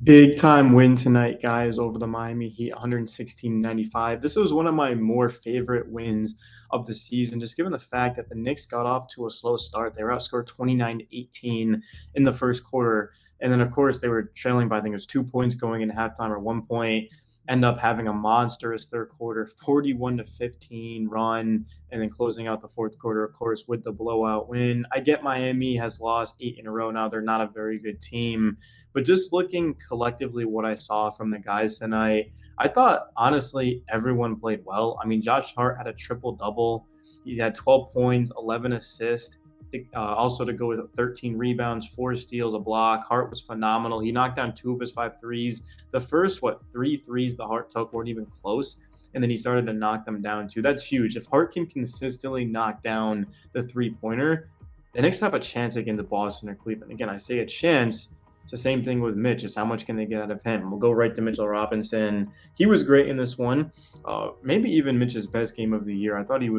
Big time win tonight, guys, over the Miami Heat, 116-95. This was one of my more favorite wins of the season, just given the fact that the Knicks got off to a slow start. They were outscored 29-18 in the first quarter. And then, of course, they were trailing by, I think it was 2 points going into halftime or 1 point. End up having a monstrous third quarter, 41-15 run, and then closing out the fourth quarter, of course, with the blowout win. I get Miami has lost 8 in a row now. They're not a very good team. But just looking collectively what I saw from the guys tonight, I thought honestly everyone played well. I mean, Josh Hart had a triple double. He had 12 points, 11 assists. Also to go with 13 rebounds, 4 steals, a block. Hart was phenomenal. He knocked down 2 of his 5 threes. The first, three threes the Hart took weren't even close. And then he started to knock them down too. That's huge. If Hart can consistently knock down the 3-pointer, the Knicks have a chance against Boston or Cleveland. Again, I say a chance. It's the same thing with Mitch. It's how much can they get out of him? We'll go right to Mitchell Robinson. He was great in this one. Maybe even Mitch's best game of the year. I thought he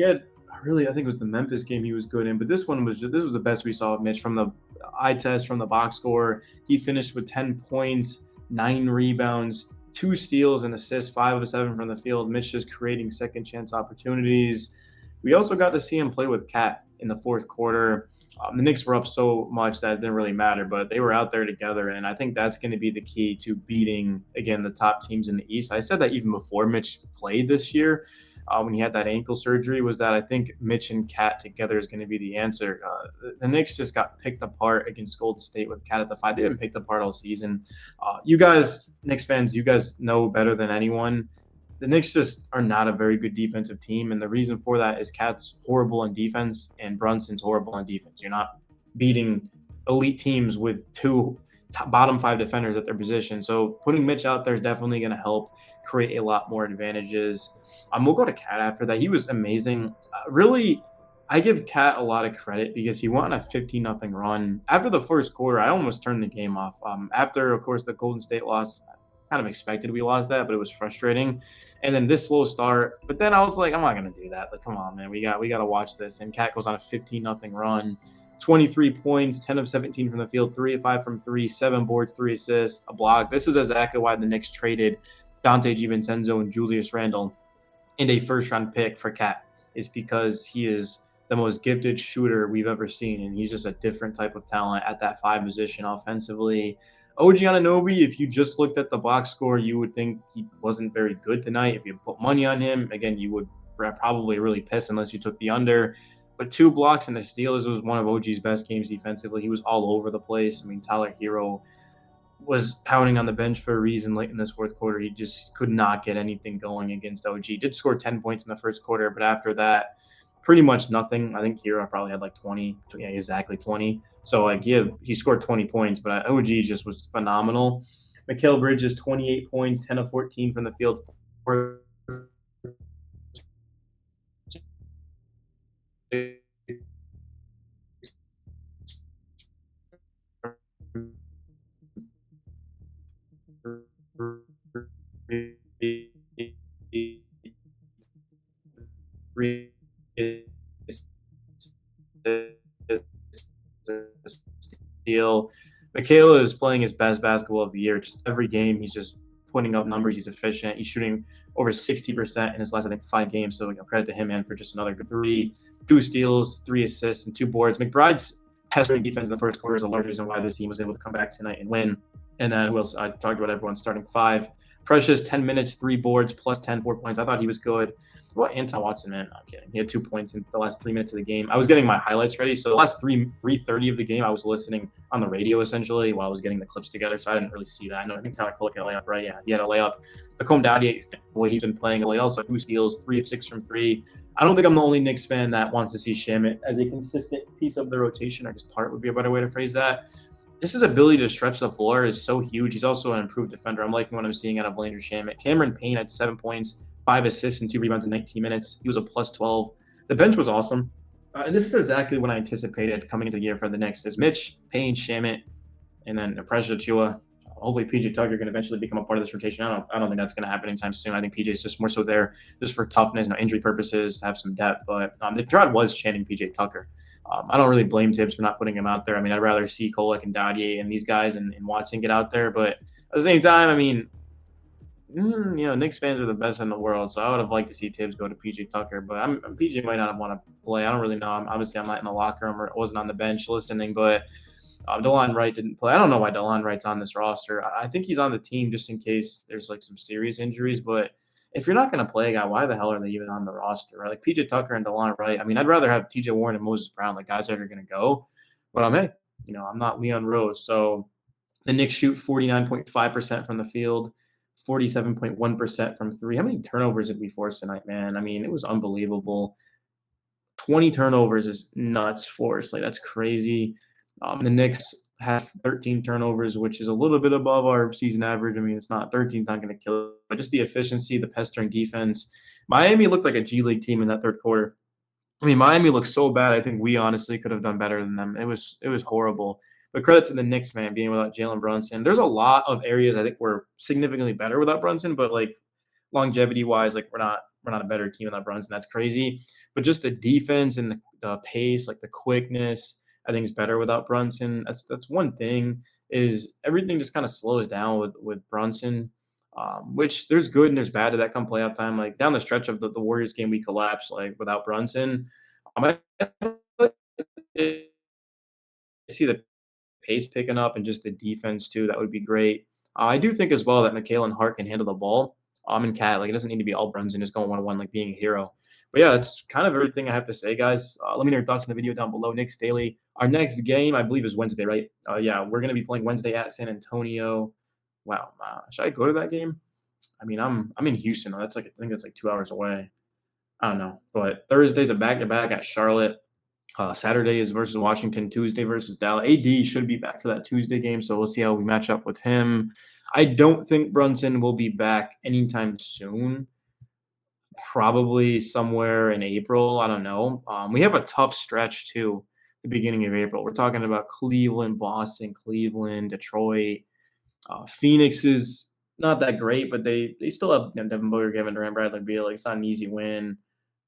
had really, I think it was the Memphis game he was good in, but this was the best we saw of Mitch from the eye test, from the box score. He finished with 10 points, 9 rebounds, 2 steals and assists, 5 of 7 from the field. Mitch just creating second chance opportunities. We also got to see him play with Cat in the fourth quarter. The Knicks were up so much that it didn't really matter, but they were out there together, and I think that's going to be the key to beating, again, the top teams in the East. I said that even before Mitch played this year, when he had that ankle surgery, was that I think Mitch and Cat together is going to be the answer. The Knicks just got picked apart against Golden State with Cat at the 5. They didn't pick apart all season. You guys, Knicks fans, you guys know better than anyone. The Knicks just are not a very good defensive team, and the reason for that is Cat's horrible on defense and Brunson's horrible on defense. You're not beating elite teams with two bottom 5 defenders at their position. So putting Mitch out there is definitely going to help create a lot more advantages. We'll go to Cat after that. He was amazing. Really, I give Cat a lot of credit because he went on a 15-0 run. After the first quarter, I almost turned the game off. After, of course, the Golden State loss, kind of expected we lost that, but it was frustrating. And then this slow start, but then I was like, I'm not going to do that. Like, come on, man, we got to watch this. And Cat goes on a 15-0 run, 23 points, 10 of 17 from the field, 3 of 5 from 3, 7 boards, 3 assists, a block. This is exactly why the Knicks traded Dante DiVincenzo and Julius Randle and a first-round pick for Cat. Is because he is the most gifted shooter we've ever seen, and he's just a different type of talent at that 5 position offensively. OG Anunoby, if you just looked at the box score, you would think he wasn't very good tonight. If you put money on him, again, you would probably really piss unless you took the under. But 2 blocks and a steal. This was one of OG's best games defensively. He was all over the place. I mean, Tyler Hero was pounding on the bench for a reason late in this fourth quarter. He just could not get anything going against OG. Did score 10 points in the first quarter, but after that, pretty much nothing. I think Hero probably had like 20. Yeah, exactly 20. So like he scored 20 points, but OG just was phenomenal. Mikal Bridges, 28 points, 10 of 14 from the field. Steal. Michaela is playing his best basketball of the year. Just every game, he's just putting up numbers. He's efficient. He's shooting over 60% in his last, I think, 5 games. So credit to him, man, for just another 3, 2 steals, 3 assists, and 2 boards. McBride's pestering defense in the first quarter is a large reason why this team was able to come back tonight and win. And then who else? I talked about everyone starting 5. Precious, 10 minutes, 3 boards, plus 10, 4 points. I thought he was good. Well, Anton Watson, man, I'm kidding. He had 2 points in the last 3 minutes of the game. I was getting my highlights ready. So the last 3:30 of the game, I was listening on the radio essentially while I was getting the clips together. So I didn't really see that. I think Tyler Cole had a layup, right? Yeah, he had a layup. Lacombe Dowdy, the way he's been playing late, also 2 steals, 3 of 6 from 3. I don't think I'm the only Knicks fan that wants to see Shamet as a consistent piece of the rotation. I guess part would be a better way to phrase that. This his ability to stretch the floor is so huge. He's also an improved defender. I'm liking what I'm seeing out of Landry Shamet. Cameron Payne had 7 points, 5 assists, and 2 rebounds in 19 minutes. He was a plus 12. The bench was awesome. And this is exactly what I anticipated coming into the year for the Knicks is Mitch, Payne, Shamet, and then Precious Achiuwa. Hopefully PJ Tucker can eventually become a part of this rotation. I don't think that's going to happen anytime soon. I think PJ is just more so there just for toughness, injury purposes, to have some depth. But the crowd was chanting PJ Tucker. I don't really blame Tibbs for not putting him out there. I mean, I'd rather see Kolek and Dadier and these guys and Watson get out there. But at the same time, I mean, Knicks fans are the best in the world, so I would have liked to see Tibbs go to PJ Tucker, but PJ might not want to play. I don't really know. Obviously, I'm not in the locker room or wasn't on the bench listening, but DeLon Wright didn't play. I don't know why DeLon Wright's on this roster. I think he's on the team just in case there's like some serious injuries, but if you're not going to play a guy, why the hell are they even on the roster, right? Like PJ Tucker and DeLon Wright. I mean, I'd rather have TJ Warren and Moses Brown, like guys that are going to go, but hey, I'm not Leon Rose, so the Knicks shoot 49.5% from the field, 47.1% from three. How many turnovers did we force tonight, man? I mean, it was unbelievable. 20 turnovers is nuts for us. Like, that's crazy. The Knicks have 13 turnovers, which is a little bit above our season average. I mean, it's not 13, not going to kill it, but just the efficiency, the pestering defense. Miami looked like a G League team in that third quarter. I mean, Miami looked so bad. I think we honestly could have done better than them. It was horrible. But credit to the Knicks, man, being without Jalen Brunson. There's a lot of areas I think we're significantly better without Brunson, but like longevity wise, like we're not a better team without Brunson. That's crazy. But just the defense and the pace, like the quickness, I think is better without Brunson. That's one thing. Is everything just kind of slows down with Brunson. Which there's good and there's bad to that come playoff time. Like down the stretch of the Warriors game, we collapsed like without Brunson. I see the pace picking up and just the defense too. That would be great. I do think as well that Mikal Hart can handle the ball. And Cat, like it doesn't need to be all Brunson just going 1-on-1 like being a hero. But yeah, that's kind of everything I have to say, guys. Let me know your thoughts in the video down below. Knicks Daily. Our next game, I believe, is Wednesday, right? Yeah, we're gonna be playing Wednesday at San Antonio. Wow, should I go to that game? I mean, I'm in Houston. I think that's like 2 hours away. I don't know, but Thursday's a back-to-back at Charlotte. Saturday is versus Washington. Tuesday versus Dallas. AD should be back for that Tuesday game, so we'll see how we match up with him. I don't think Brunson will be back anytime soon. Probably somewhere in April. I don't know. We have a tough stretch too. The beginning of April. We're talking about Cleveland, Boston, Cleveland, Detroit. Phoenix is not that great, but they still have Devin Booker, Kevin Durant, Bradley Beal. Like, it's not an easy win.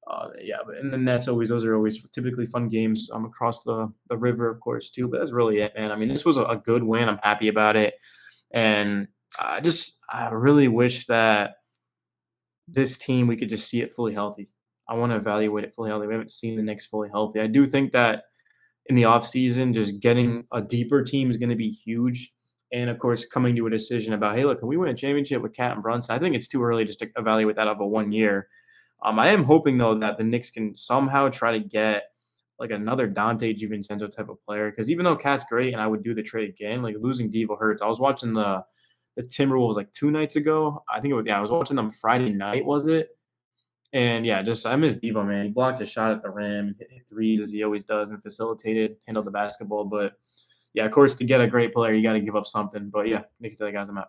And then those are always typically fun games across the river, of course, too. But that's really it, man. I mean, this was a good win. I'm happy about it, and I really wish that this team we could just see it fully healthy. I want to evaluate it fully healthy. We haven't seen the Knicks fully healthy. I do think that in the offseason, just getting a deeper team is going to be huge. And, of course, coming to a decision about, hey, look, can we win a championship with Cat and Brunson? I think it's too early just to evaluate that over 1 year. I am hoping, though, that the Knicks can somehow try to get, like, another Dante DiVincenzo type of player. Because even though Cat's great and I would do the trade again, like, losing Devo hurts. I was watching the Timberwolves, like, 2 nights ago. I was watching them Friday night, was it? And, yeah, I miss Devo, man. He blocked a shot at the rim, hit threes as he always does, and facilitated, handled the basketball. But, yeah, of course, to get a great player, you got to give up something. But, yeah, Knicks Daily, guys, I'm out.